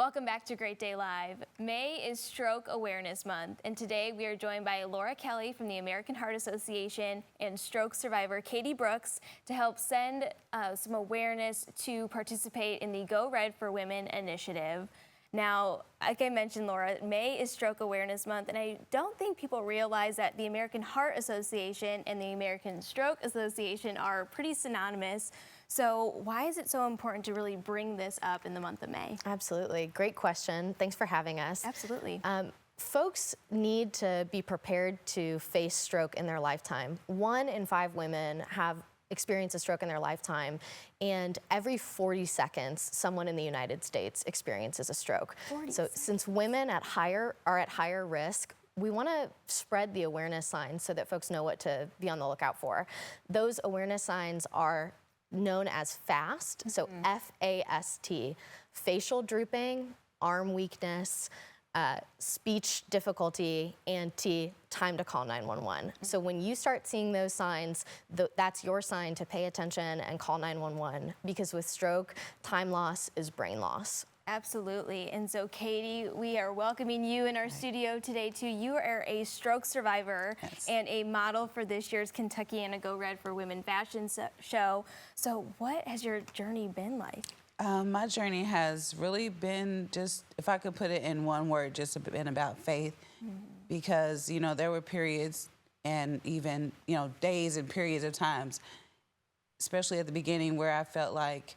Welcome back to Great Day Live. May is Stroke Awareness Month, and today we are joined by Laura Kelly from the American Heart Association and stroke survivor Katie Brooks to help send some awareness to participate in the Go Red for Women initiative. Now, like I mentioned, Laura, May is Stroke Awareness Month, and I don't think people realize that the American Heart Association and the American Stroke Association are pretty synonymous. So why is it so important to really bring this up in the month of May? Absolutely. Great question. Thanks for having us. Absolutely. Folks need to be prepared to face stroke in their lifetime. 1 in 5 women have experienced a stroke in their lifetime, and every 40 seconds, someone in the United States experiences a stroke. So since women are at higher risk, we want to spread the awareness signs so that folks know what to be on the lookout for. Those awareness signs are known as FAST, so F-A-S-T, facial drooping, arm weakness, speech difficulty, and T, time to call 911. So when you start seeing those signs, that's your sign to pay attention and call 911, because with stroke, time loss is brain loss. Absolutely. And so, Katie, we are welcoming you in our studio today, too. You are a stroke survivor and a model for this year's Kentuckiana Go Red for Women fashion show. So what has your journey been like? My journey has really been just, if I could put it in one word, just been about faith. Because, you know, there were periods and even, you know, days and periods of times, especially at the beginning, where I felt like,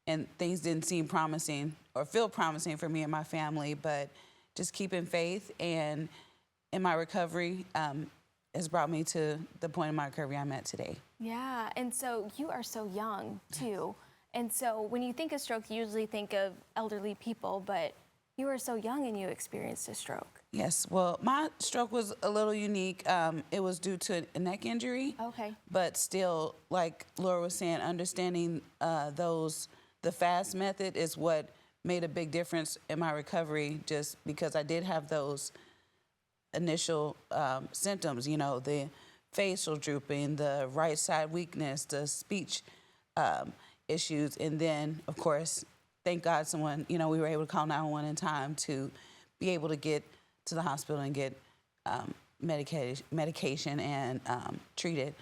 and things didn't seem promising or feel promising for me and my family, but just keeping faith and in my recovery has brought me to the point in my recovery I'm at today. Yeah, and so you are so young, too. And so when you think of stroke, you usually think of elderly people, but you were so young and you experienced a stroke. Yes, well, my stroke was a little unique. It was due to a neck injury. Okay. But still, like Laura was saying, understanding the FAST method is what made a big difference in my recovery, just because I did have those initial symptoms, you know, the facial drooping, the right side weakness, the speech issues. And then, of course, thank God someone, you know, we were able to call 911 in time to be able to get to the hospital and get medication and treated.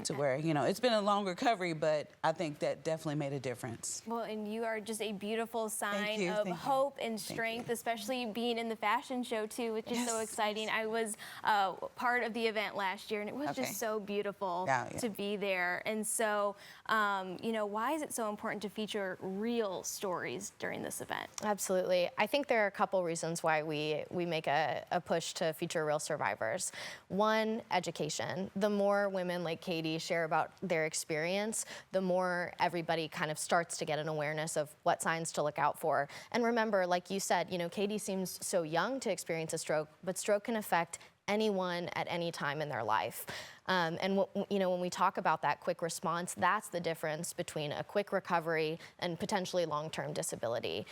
To where, you know, it's been a long recovery, but I think that definitely made a difference. Well, and you are just a beautiful sign of hope and strength, especially being in the fashion show, too, which is so exciting. I was part of the event last year, and it was just so beautiful to be there. And so, you know, why is it so important to feature real stories during this event? Absolutely. I think there are a couple reasons why we make a push to feature real survivors. One, education. The more women like Katie share about their experience, the more everybody kind of starts to get an awareness of what signs to look out for. And remember, like you said, you know, Katie seems so young to experience a stroke, but stroke can affect anyone at any time in their life. And you know, when we talk about that quick response, that's the difference between a quick recovery and potentially long-term disability.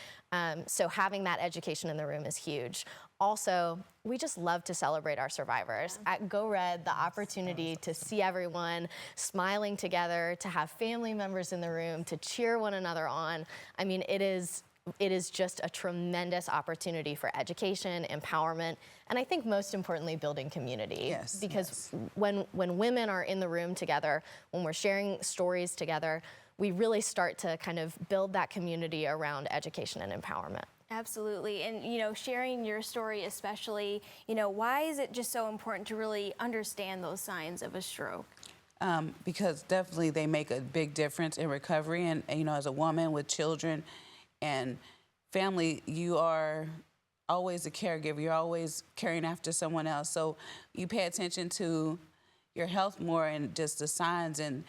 So having that education in the room is huge. Also, we just love to celebrate our survivors. At Go Red, the opportunity to see everyone smiling together, to have family members in the room, to cheer one another on. I mean, it is just a tremendous opportunity for education, empowerment, and I think most importantly, building community. Yes. Because when women are in the room together, when we're sharing stories together, we really start to kind of build that community around education and empowerment. Absolutely. And, you know, sharing your story especially, you know, why is it just so important to really understand those signs of a stroke? Because definitely they make a big difference in recovery. And, you know, as a woman with children and family, you are always a caregiver. You're always caring after someone else. So you pay attention to your health more and just the signs, and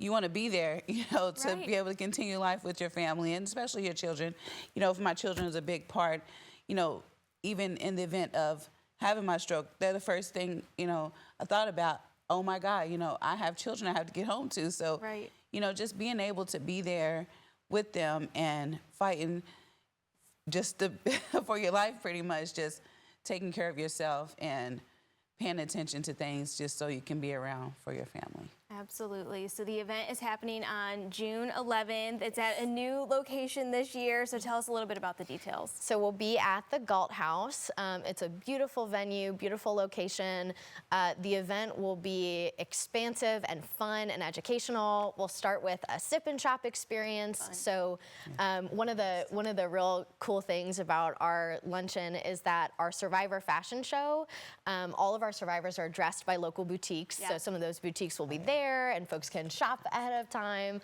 you want to be there, you know, to be able to continue life with your family and especially your children. You know, for my children is a big part, you know, even in the event of having my stroke, they're the first thing, you know, I thought about, oh my God, you know, I have children I have to get home to. So, you know, just being able to be there with them and fighting just for your life, pretty much, just taking care of yourself and paying attention to things just so you can be around for your family. Absolutely. So the event is happening on June 11th. It's at a new location this year. So tell us a little bit about the details. So we'll be at the Galt House. It's a beautiful venue, beautiful location. The event will be expansive and fun and educational. We'll start with a sip and shop experience. Fun. So one of the real cool things about our luncheon is that our survivor fashion show, all of our survivors are dressed by local boutiques. Yeah. So some of those boutiques will be there and folks can shop ahead of time.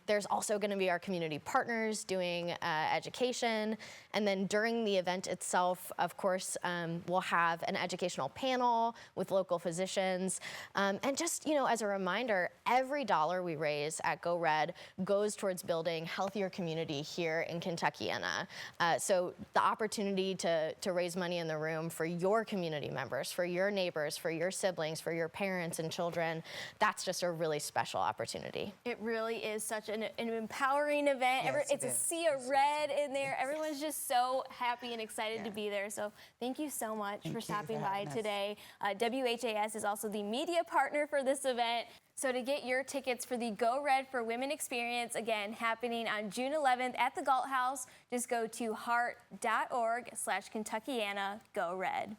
There's also going to be our community partners doing education. And then during the event itself, of course, we'll have an educational panel with local physicians. And just, as a reminder, every dollar we raise at Go Red goes towards building healthier community here in Kentuckiana. So the opportunity to raise money in the room for your community members, for your neighbors, for your siblings, for your parents and children, that's just a really special opportunity. It really is such an empowering event. Yes, It's it a is. sea of red in there. Everyone's just so happy and excited to be there. So thank you so much Thank for you stopping for by having us. today. WHAS is also the media partner for this event. So to get your tickets for the Go Red for Women experience, again, happening on June 11th at the Galt House, just go to heart.org/Kentuckiana Go Red.